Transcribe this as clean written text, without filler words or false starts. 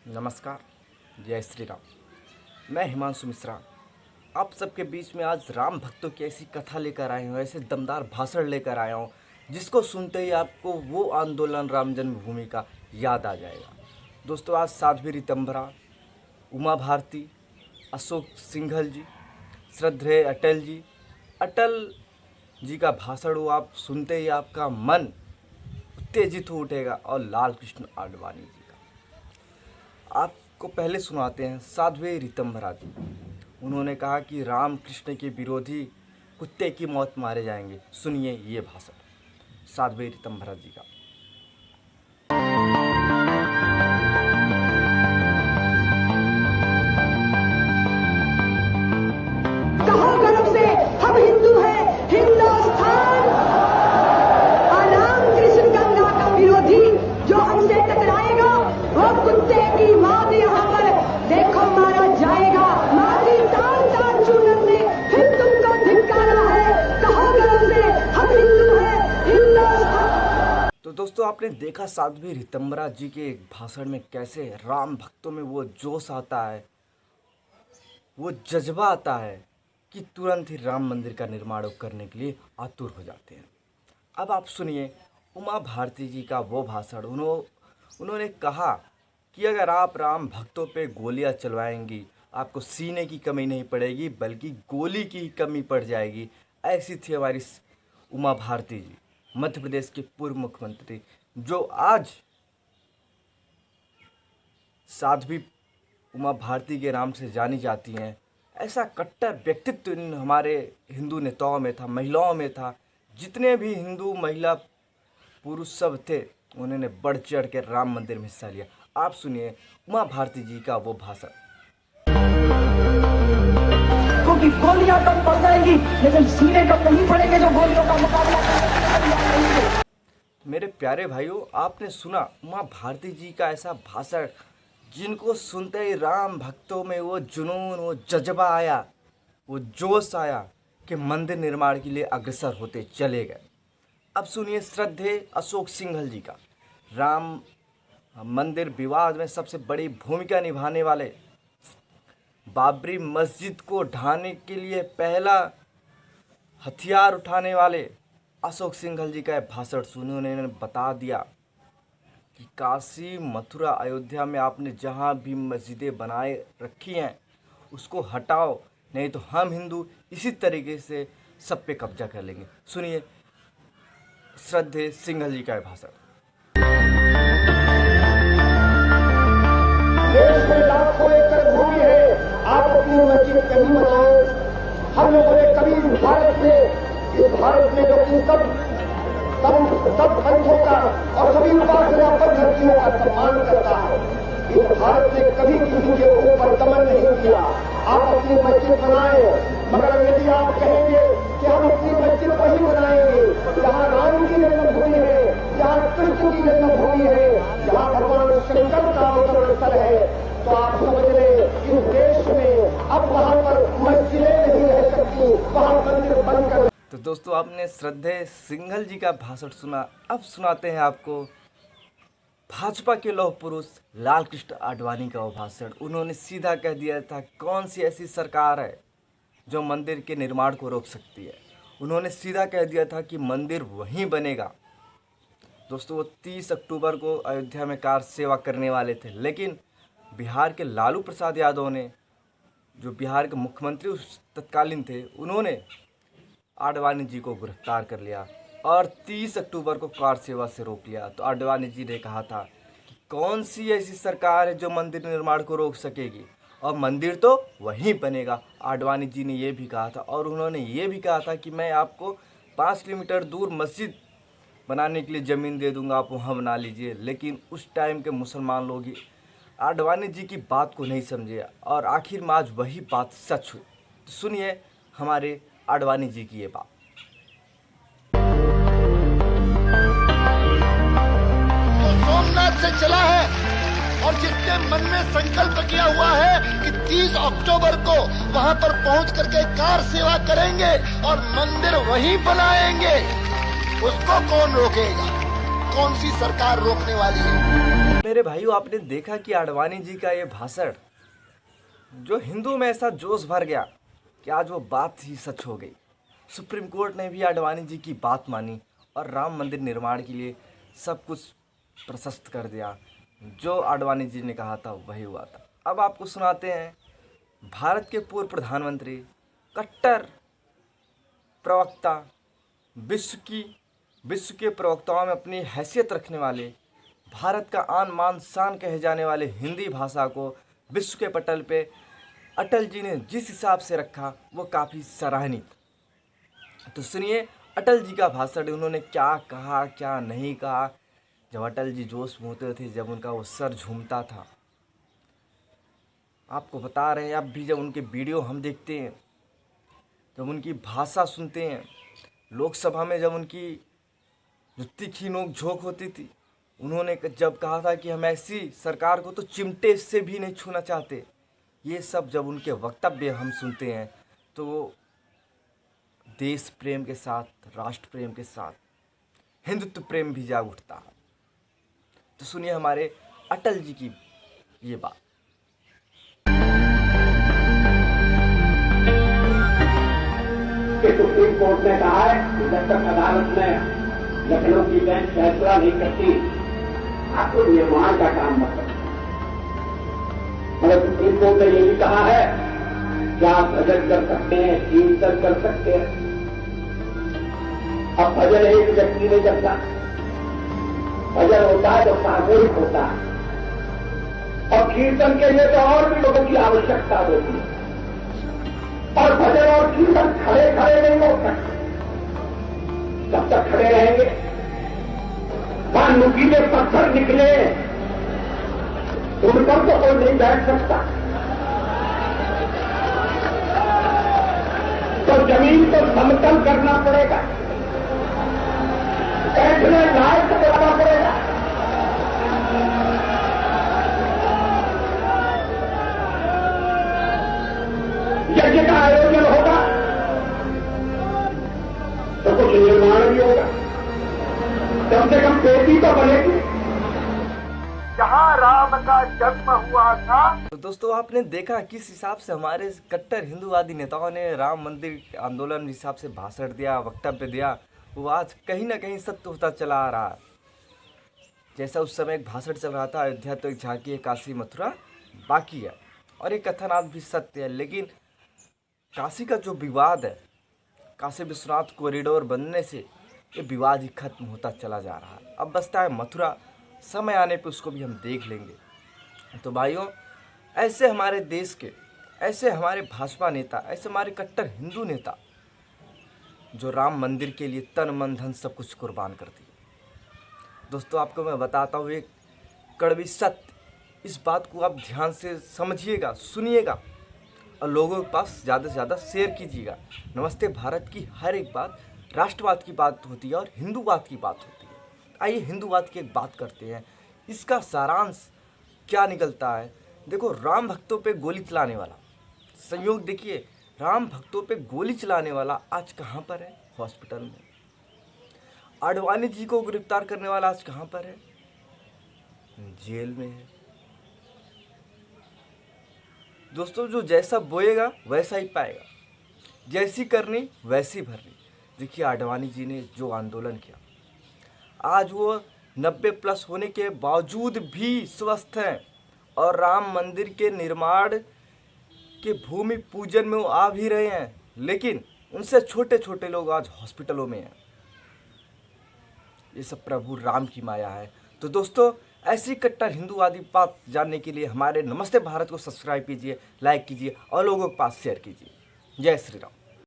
नमस्कार, जय श्री राम। मैं हिमांशु मिश्रा आप सबके बीच में आज राम भक्तों की ऐसी कथा लेकर आया हूँ, ऐसे दमदार भाषण लेकर आया हूँ जिसको सुनते ही आपको वो आंदोलन राम जन्मभूमि का याद आ जाएगा। दोस्तों, आज साध्वी रितंभरा, उमा भारती, अशोक सिंघल जी, श्रद्धेय अटल जी का भाषण वो आप सुनते ही आपका मन उत्तेजित हो उठेगा। और लाल कृष्ण आडवाणी जी का आपको पहले सुनाते हैं साध्वी रितंभरा जी। उन्होंने कहा कि राम कृष्ण के विरोधी कुत्ते की मौत मारे जाएंगे। सुनिए ये भाषण साध्वी रितंभरा जी का। कहो गर्व से हम हिंदू हैं, हिंदुस्तान। और राम कृष्ण गंगा का विरोधी जो हमसे टकराएगा वो कुत्ते की मौत यहाँ पर देखो मारा जाएगा। मारी तान तान चूरन ने फिर तुमको धिक्कारा है। कहो गर्व से हम हिंदू हैं, हिंदुस्तान। तो दोस्तों, आपने देखा साध्वी रितंभरा जी के भाषण में कैसे राम भक्तों में वो जोश आता है, वो जज्बा आता है कि तुरंत ही राम मंदिर का निर्माण करने के लिए आतुर हो जाते हैं। अब आप सुनिए उमा भारती जी का वो भाषण। उन्होंने कहा कि अगर आप राम भक्तों पे गोलियां चलवाएंगी आपको सीने की कमी नहीं पड़ेगी बल्कि गोली की कमी पड़ जाएगी। ऐसी थी हमारी उमा भारती जी, मध्य प्रदेश के पूर्व मुख्यमंत्री, जो आज साध्वी उमा भारती के नाम से जानी जाती हैं। ऐसा कट्टर व्यक्तित्व इन हमारे हिंदू नेताओं में था, महिलाओं में था। जितने भी हिंदू महिला पुरुष सब थे, उन्होंने बढ़ चढ़ के राम मंदिर में हिस्सा लिया। आप सुनिए उमा भारती जी का वो भाषण। क्योंकि गोलियां कम पड़ जाएंगी लेकिन सीने कम नहीं पड़ेंगे जो गोलियों का मुकाबला करेंगे। मेरे प्यारे भाइयों, आपने सुना उमा भारती जी का ऐसा भाषण जिनको सुनते ही राम भक्तों में वो जुनून, वो जज्बा आया, वो जोश आया कि मंदिर निर्माण के लिए अग्रसर होते चले गए। अब सुनिए श्रद्धेय अशोक सिंघल जी का। राम मंदिर विवाद में सबसे बड़ी भूमिका निभाने वाले, बाबरी मस्जिद को ढाने के लिए पहला हथियार उठाने वाले अशोक सिंघल जी का भाषण सुने। उन्होंने बता दिया कि काशी, मथुरा, अयोध्या में आपने जहाँ भी मस्जिदें बनाए रखी हैं उसको हटाओ, नहीं तो हम हिंदू इसी तरीके से सब पे कब्जा कर लेंगे। सुनिए श्रद्धेय सिंघल जी का भाषण। देश में लाखों एकड़ भूमि है, आप अपनी मस्जिद कभी बनाए। हम लोगों ने कभी भारत में जो इन सब पंथों का और सभी उपासना पद्धतियों का सम्मान करता है, इस भारत ने कभी किसी के ऊपर दमन नहीं किया। आप अपनी मस्जिद बनाए, मगर यदि आप कहेंगे कि हम अपनी मस्जिद वही बनाएंगे जहाँ राम की जन्मभूमि है, जहाँ कृष्ण की जन्मभूमि है, जहाँ भगवान शंकर का अवतरण स्थल है, तो आप समझ लें इस देश में अब वहाँ पर मस्जिदें नहीं रह सकती, वहाँ मंदिर बनकर। तो दोस्तों, आपने श्रद्धेय सिंघल जी का भाषण सुना। अब सुनाते हैं आपको भाजपा के लौह पुरुष लाल कृष्ण आडवाणी का वो भाषण। उन्होंने सीधा कह दिया था कौन सी ऐसी सरकार है जो मंदिर के निर्माण को रोक सकती है। उन्होंने सीधा कह दिया था कि मंदिर वहीं बनेगा। दोस्तों, वो 30 अक्टूबर को अयोध्या में कार सेवा करने वाले थे, लेकिन बिहार के लालू प्रसाद यादव ने, जो बिहार के मुख्यमंत्री उस तत्कालीन थे, उन्होंने आडवाणी जी को गिरफ्तार कर लिया और 30 अक्टूबर को कार सेवा से रोक लिया। तो आडवाणी जी ने कहा था कि कौन सी ऐसी सरकार है जो मंदिर निर्माण को रोक सकेगी, और मंदिर तो वहीं बनेगा। आडवाणी जी ने ये भी कहा था, और उन्होंने ये भी कहा था कि मैं आपको 5 किलोमीटर दूर मस्जिद बनाने के लिए ज़मीन दे दूंगा, आप वहाँ बना लीजिए। लेकिन उस टाइम के मुसलमान लोग ही आडवाणी जी की बात को नहीं समझे और आखिर में आज वही बात सच हुई। तो सुनिए हमारे आडवाणी जी की ये बात। तो सोमनाथ से चला है और जिसने मन में संकल्प किया हुआ है कि 30 अक्टूबर को वहां पर पहुंच करके कार सेवा करेंगे और मंदिर वहीं बनाएंगे, उसको कौन रोकेगा? कौन सी सरकार रोकने वाली है? मेरे भाइयों, आपने देखा कि आडवाणी जी का ये भाषण जो हिंदुओं में ऐसा जोश भर गया कि आज वो बात ही सच हो गई। सुप्रीम कोर्ट ने भी आडवाणी जी की बात मानी और राम मंदिर निर्माण के लिए सब कुछ प्रशस्त कर दिया। जो आडवाणी जी ने कहा था वही हुआ था। अब आपको सुनाते हैं भारत के पूर्व प्रधानमंत्री, कट्टर प्रवक्ता, विश्व के प्रवक्ताओं में अपनी हैसियत रखने वाले, भारत का आन मान शान कहे जाने वाले हिंदी भाषा को विश्व के पटल पे अटल जी ने जिस हिसाब से रखा वो काफ़ी सराहनीय। तो सुनिए अटल जी का भाषण, उन्होंने क्या कहा क्या नहीं कहा। जब अटल जी जोश में होते थे, जब उनका वो सर झूमता था, आपको बता रहे हैं, अब भी जब उनके वीडियो हम देखते हैं, जब उनकी भाषा सुनते हैं, लोकसभा में जब उनकी जो तीखी नोक झोंक होती थी, उन्होंने जब कहा था कि हम ऐसी सरकार को तो चिमटे से भी नहीं छूना चाहते, ये सब जब उनके वक्तव्य हम सुनते हैं तो देश प्रेम के साथ, राष्ट्र प्रेम के साथ हिंदुत्व प्रेम भी जाग उठता है। तो सुनिए हमारे अटल जी की ये बात। सुप्रीम कोर्ट ने कहा है कि जब तक अदालत में लखनऊ की बेंच फैसला नहीं करती, आपको निर्माण का काम मत करो। मगर सुप्रीम कोर्ट ने यह भी कहा है कि आप भजन कर सकते हैं, कीर्तन कर सकते हैं। अब भजन एक व्यक्ति नहीं करता, भजन होता है तो सामूहिक होता है, और कीर्तन के लिए तो और भी लोगों की आवश्यकता होती है। और भजन और कीर्तन खड़े खड़े नहीं हो सकते। जब तक खड़े रहेंगे, वहां नुकीले पत्थर निकले, उन पर तो कोई नहीं बैठ सकता। तो जमीन को समतल करना पड़ेगा, बैठने लायक बनाना पड़ेगा। यज्ञ का आयोजन होगा तो कुछ निर्माण भी होगा, कम से कम बेटी तो बनेगी जहां राम का जन्म हुआ था। तो दोस्तों आपने देखा किस हिसाब से हमारे कट्टर हिंदूवादी नेताओं ने राम मंदिर आंदोलन हिसाब से भाषण दिया, वक्तव्य दिया, वो आज कहीं ना कहीं सत्य होता चला आ रहा है। जैसा उस समय एक भाषण चल रहा था, अयोध्या तो एक झांकी है, काशी मथुरा बाकी है, और ये कथन आज भी सत्य है। लेकिन काशी का जो विवाद है, काशी विश्वनाथ कॉरिडोर बनने से ये विवाद ही खत्म होता चला जा रहा है। अब बचता है मथुरा, समय आने पे उसको भी हम देख लेंगे। तो भाइयों, ऐसे हमारे देश के, ऐसे हमारे भाजपा नेता, ऐसे हमारे कट्टर हिंदू नेता जो राम मंदिर के लिए तन मन धन सब कुछ कुर्बान कर दिए। दोस्तों आपको मैं बताता हूँ एक कड़वी सत्य, इस बात को आप ध्यान से समझिएगा, सुनिएगा और लोगों के पास ज़्यादा से ज़्यादा शेयर कीजिएगा। नमस्ते भारत की हर एक बात राष्ट्रवाद की बात होती है और हिंदूवाद की बात होती है। आइए हिंदूवाद की एक बात करते हैं, इसका सारांश क्या निकलता है। देखो, राम भक्तों पे गोली चलाने वाला, संयोग देखिए, राम भक्तों पे गोली चलाने वाला आज कहाँ पर है? हॉस्पिटल में। आडवाणी जी को गिरफ्तार करने वाला आज कहाँ पर है? जेल में है। दोस्तों, जो जैसा बोएगा वैसा ही पाएगा, जैसी करनी वैसी भरनी। देखिए आडवाणी जी ने जो आंदोलन किया, आज वो 90+ होने के बावजूद भी स्वस्थ हैं और राम मंदिर के निर्माण के भूमि पूजन में वो आ भी रहे हैं, लेकिन उनसे छोटे छोटे लोग आज हॉस्पिटलों में हैं। ये सब प्रभु राम की माया है। तो दोस्तों, ऐसी कट्टर हिंदूवादी बात जानने के लिए हमारे नमस्ते भारत को सब्सक्राइब कीजिए, लाइक कीजिए और लोगों के पास शेयर कीजिए। जय श्री राम।